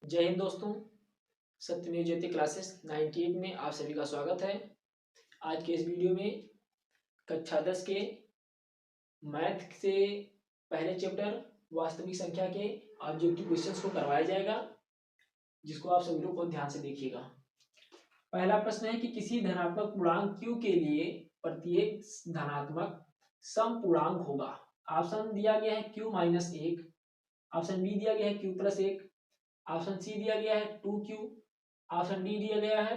जय हिंद दोस्तों। सत्यमेव जयते क्लासेस 98 में आप सभी का स्वागत है। आज के इस वीडियो में कक्षा 10 के मैथ से पहले चैप्टर वास्तविक संख्या के ऑब्जेक्टिव क्वेश्चंस को करवाया जाएगा, जिसको आप सभी लोग बहुत ध्यान से देखिएगा। पहला प्रश्न है कि किसी धनात्मक पूर्णांक q के लिए प्रत्येक धनात्मक सम पूर्णांक होगा। ऑप्शन दिया गया है q माइनस 1, ऑप्शन बी दिया गया है q प्लस 1, ऑप्शन सी दिया गया है 2q, ऑप्शन डी दिया गया है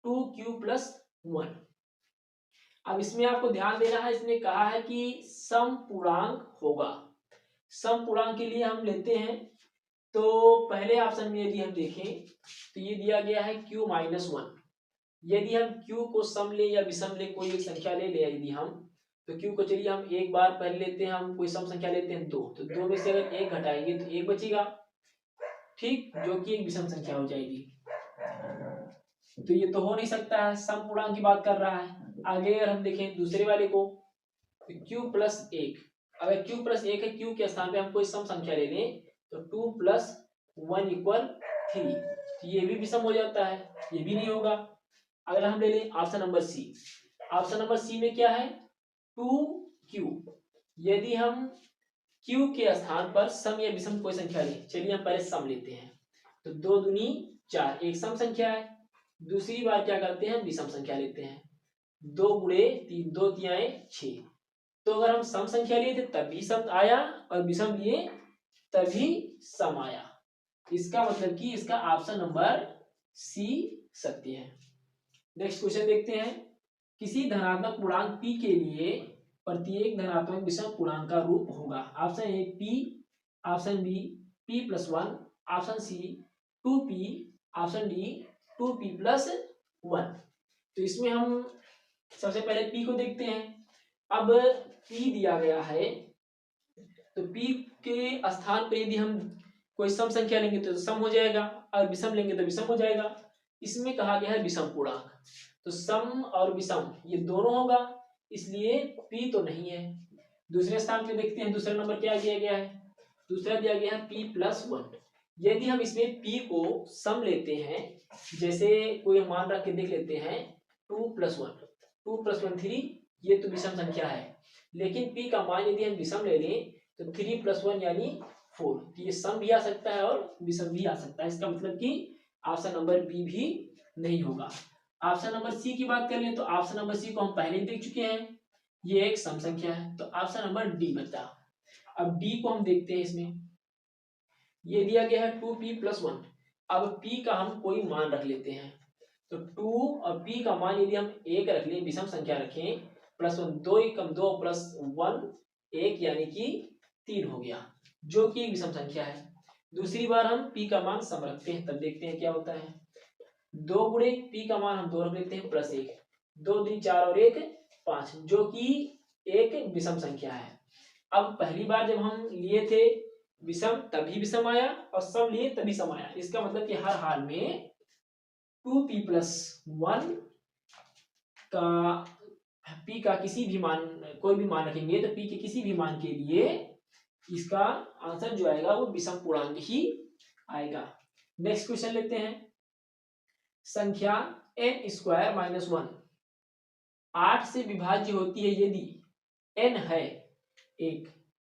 2q प्लस 1। अब इसमें आपको ध्यान देना है, इसने कहा है कि सम पूर्णांक होगा। सम पूर्णांक के लिए हम लेते हैं तो पहले ऑप्शन में यदि हम देखें तो ये दिया गया है q माइनस 1। यदि हम q को सम ले या विषम ले, कोई एक संख्या ले यदि हम, तो q को चलिए हम एक बार पहले लेते हैं, हम कोई सम संख्या लेते हैं 2, तो 2 में से अगर 1 घटाएंगे तो 1 बचेगा, ठीक, जो कि एक विषम संख्या हो जाएगी। तो ये तो हो नहीं सकता है, सम पूर्णांक की बात कर रहा है। आगे अगर हम देखें दूसरे वाले को, तो q प्लस 1, अगर q प्लस 1 है, q के स्थान पे हम कोई सम संख्या ले लें तो 2 प्लस 1 इक्वल 3, तो ये भी विषम हो जाता है, ये भी नहीं होगा। अगर हम ले लें option number C, option number C में क्या है 2q, यदि हम q के स्थान पर सम या विषम कोई संख्या लें, चलिए हम पहले सम लेते हैं, तो 2 दूनी 4, एक सम संख्या है। दूसरी बार क्या करते हैं, विषम संख्या लेते हैं, 2 गुणे 3, 2 तियाए 6, तो अगर हम सम संख्या लिए थे तभी सम आया और विषम लिए तभी सम आया। इसका मतलब कि इसका ऑप्शन नंबर सी सत्य है। नेक्स्ट क्वेश्चन देखते हैं। किसी धनात्मक पूर्णांक p के लिए प्रत्येक धनात्मक विषम पूर्णांक का रूप होगा। Option A p, option B p plus 1, option C 2p, option D 2p plus 1। तो इसमें हम सबसे पहले p को देखते हैं। अब p दिया गया है, तो p के स्थान पर यदि हम कोई सम संख्या लेंगे तो सम हो जाएगा, और विषम लेंगे तो विषम हो जाएगा। इसमें कहा गया है विषम पूर्णांक, तो सम और विषम ये दोनों होगा, इसलिए p तो नहीं है। दूसरे स्थान पे देखते हैं, दूसरा नंबर क्या दिया गया है, दूसरा दिया गया है p प्लस 1। यदि हम इसमें p को सम लेते हैं, जैसे कोई मान रख के देख लेते हैं 2 प्लस 1, 2 प्लस 1 3, ये तो विषम संख्या है, लेकिन p का मान यदि हम विषम ले लें तो 3 प्लस 1 यानी 4, तो ये सम भी आ सकता है और विषम भी आ सकता है। इसका मतलब कि ऑप्शन नंबर बी भी नहीं होगा। ऑप्शन नंबर सी की बात कर लें तो ऑप्शन नंबर सी को हम पहले ही देख चुके हैं, ये एक सम संख्या है, तो ऑप्शन नंबर डी बचा। अब डी को हम देखते हैं, इसमें ये दिया गया है 2p प्लस 1। अब p का हम कोई मान रख लेते हैं, तो 2 और p का मान यदि हम 1 रख लें, विषम संख्या रखें, प्लस 1, 2 एकम 2 प्लस 1 1, यानी कि 3 हो गया, जो कि एक विषम संख्या है। दूसरी बार हम p का मान सम रखते हैं, तब देखते हैं क्या होता है। 2 गुणे p का मान हम 2 रख लेते हैं प्लस 1, 2 दूनी 4 और 1 5, जो कि एक विषम संख्या है। अब पहली बार जब हम लिए थे विषम तभी विषम आया, और सम लिए तभी सम आया। इसका मतलब कि हर हाल में 2p प्लस 1 का p का किसी भी मान, कोई भी मान रखेंगे तो p के किसी भी मान के लिए इसका आंसर जो आएगा वो विषम पूर्णांक ही आएगा। नेक्स्ट क्वेश्चन लेते हैं। संख्या n स्क्वायर माइनस 1 8 से विभाज्य होती है यदि n है एक।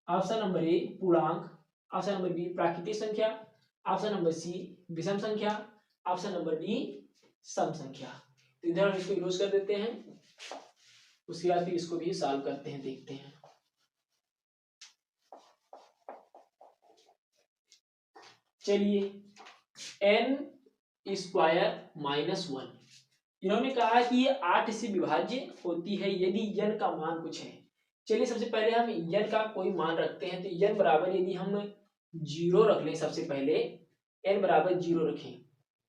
ऑप्शन नंबर ए पूर्णांक, ऑप्शन नंबर बी प्राकृतिक संख्या, ऑप्शन नंबर सी विषम संख्या, ऑप्शन नंबर डी सम संख्या। तो इधर हम इसको यूज कर देते हैं, उसके बाद फिर इसको भी सॉल्व करते हैं, देखते हैं। चलिए n स्क्वायर माइनस 1, इन्होंने कहा कि ये 8 से विभाज्य होती है यदि n का मान कुछ है। चलिए सबसे पहले हम n का कोई मान रखते हैं, तो n बराबर यदि हम 0 रख लें, सबसे पहले n बराबर 0 रखें,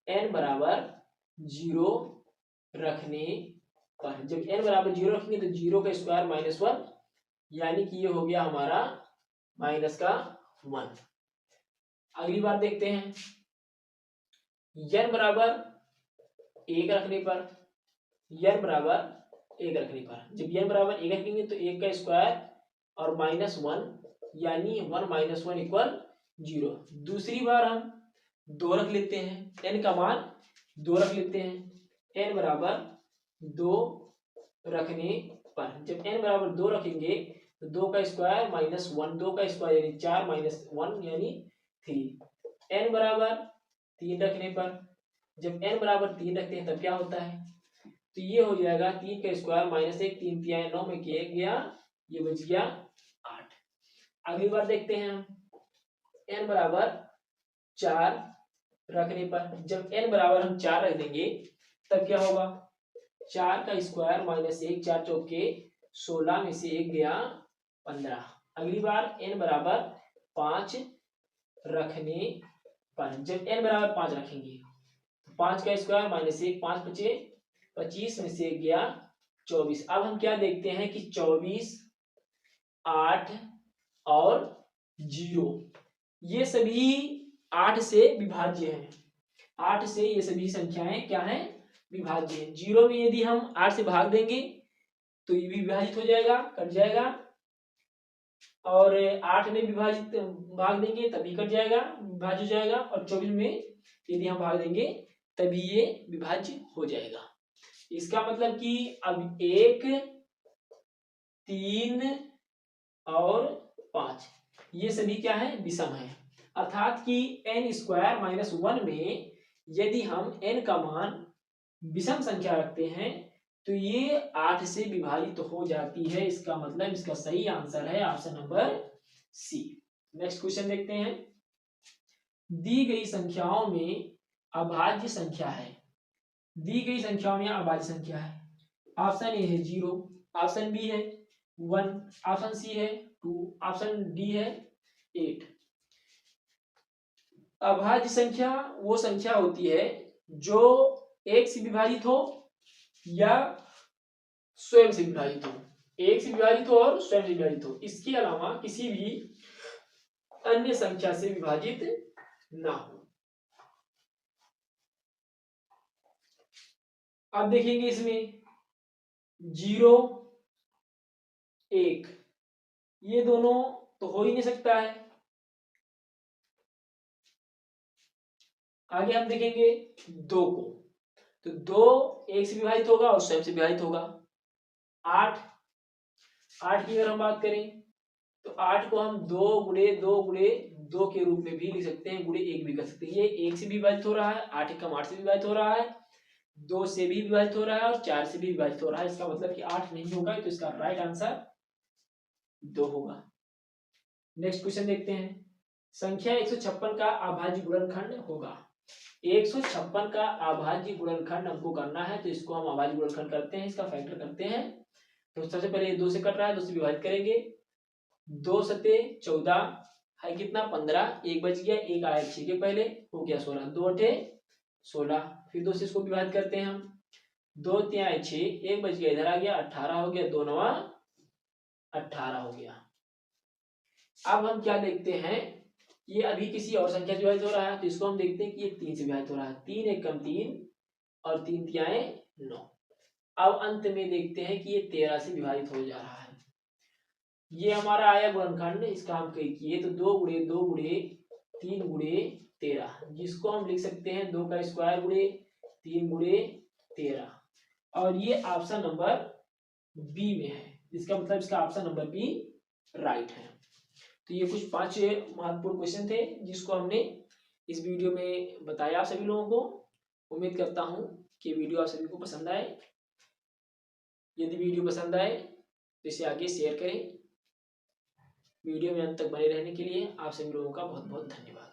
n बराबर 0 रखने पर, जब n बराबर 0 रखेंगे तो 0 का स्क्वायर माइनस 1, यानी कि ये हो गया हमारा माइनस का 1। अगली बार देखते हैं, n बराबर 1 रखने पर, n बराबर 1 रखने पर, जब n बराबर 1 रखेंगे तो 1 का स्क्वायर और माइनस 1, यानी 1 माइनस 1 इक्वल 0। दूसरी बार हम 2 रख लेते हैं, n का मान 2 रख लेते हैं। n बराबर 2 रखने पर जब n बराबर 2 रखेंगे तो 2 का स्क्वायर माइनस 1, 2 का स्क्वायर यानी 4 माइनस 1 यानी 3। n बराबर 3 रखने पर जब n बराबर 3 रखते हैं तब क्या होता है, तो ये हो जाएगा 3 का स्क्वायर माइनस 1, 3 तिया 9 में किया गया, ये बच गया 8। अगली बार देखते हैं हम n बराबर 4 रखने पर जब n बराबर हम 4 रख देंगे तब क्या होगा, 4 का स्क्वायर माइनस 1, 4 चौके 16 में से 1 गया 15। अगली बार n बराबर 5 रखने पर जब n बराबर 5 रखेंगे 5 का स्क्वायर माइनस 1, 5 बचे 25 में से 1 गया 24। अब हम क्या देखते हैं कि 24, 8 और 0 ये सभी 8 से विभाज्य हैं। 8 से ये सभी संख्याएं क्या हैं, विभाज्य है। 0 में यदि हम 8 से भाग देंगे तो ये भी विभाजित हो जाएगा, कट जाएगा, और 8 में विभाजित भाग देंगे तभी कट जाएगा, विभाज्य हो जाएगा, और 24 में यदि हम भाग देंगे तभी ये विभाज्य हो जाएगा। इसका मतलब कि अब 1, 3 और 5 ये सभी क्या है, विषम है। अर्थात कि n स्क्वायर माइनस 1 में यदि हम n का मान विषम संख्या रखते हैं तो ये 8 से विभाजित हो जाती है। इसका मतलब इसका सही आंसर है option number C. Next question देखते हैं। दी गई संख्याओं में अभाज्य संख्या है, दी गई संख्याओं में अभाज्य संख्या है। ऑप्शन ए है 0, ऑप्शन बी है 1, ऑप्शन सी है 2, ऑप्शन डी है 8। अभाज्य संख्या वो संख्या होती है जो एक से विभाजित हो या स्वयं से विभाजित हो, एक से विभाजित हो और स्वयं से विभाजित हो, इसके अलावा किसी भी अन्य संख्या से विभाजित ना हो। अब देखेंगे इसमें 0, 1 ये दोनों तो हो ही नहीं सकता है। आगे हम देखेंगे 2 को, तो 2 एक से विभाजित होगा और स्वयं से विभाजित होगा। 8 की अगर हम बात करें तो 8 को हम 2 गुणे 2 गुणे 2 के रूप में भी लिख सकते हैं, गुणे 1 भी कर सकते हैं। ये 1 से भी विभाजित हो रहा है, 8 एकम 8 से विभाजित हो रहा है, 2 से भी विभाजित हो रहा है और 4 से भी विभाजित हो रहा है। इसका मतलब कि 8 नहीं होगा, तो इसका राइट आंसर 2 होगा। नेक्स्ट क्वेश्चन देखते हैं। संख्या 156 का अभाज्य गुणनखंड होगा। 156 का अभाज्य गुणनखंड हमको करना है, तो इसको हम अभाज्य गुणनखंड करते हैं, इसका फैक्टर करते हैं। तो सबसे पहले 2 से कट रहा है, 2 से विभाजित करेंगे, 2 सते 14 है कितना 15, 1 बच गया, 1 आया 6 के पहले हो गया 16, 2 अठे 16, फिर 2 से इसको विभाजित करते हैं हम, 2 तिया 6, 1 बच गया इधर आ गया 18 हो गया, 2 नवा 18 हो गया। अब हम क्या देखते हैं, ये अभी किसी और संख्या से विभाजित हो रहा है, तो इसको हम देखते हैं कि ये 3 से विभाजित हो रहा है, 3 एकम 3 और 3 तियाए 9। अब अंत में देखते हैं कि ये 13 से विभाजित हो जा रहा है। ये हमारा आया गुणनखंड, इसका हम किए तो 2 गुणे 2 गुणे 3 गुणे 13, जिसको हम लिख सकते हैं 2 का स्क्वायर गुणे 3 गुणे 13, और ये ऑप्शन नंबर बी में है। इसका मतलब इसका ऑप्शन नंबर बी राइट है। तो ये कुछ 5 महत्वपूर्ण क्वेश्चन थे जिसको हमने इस वीडियो में बताया आप सभी लोगों को। उम्मीद करता हूँ कि वीडियो आप सभी को पसंद आए। यदि वीडियो पसंद आए तो इसे आगे शेयर करें। वीडियो में अंत तक बने रहने के लिए आप सभी लोगों का बहुत बहुत धन्यवाद।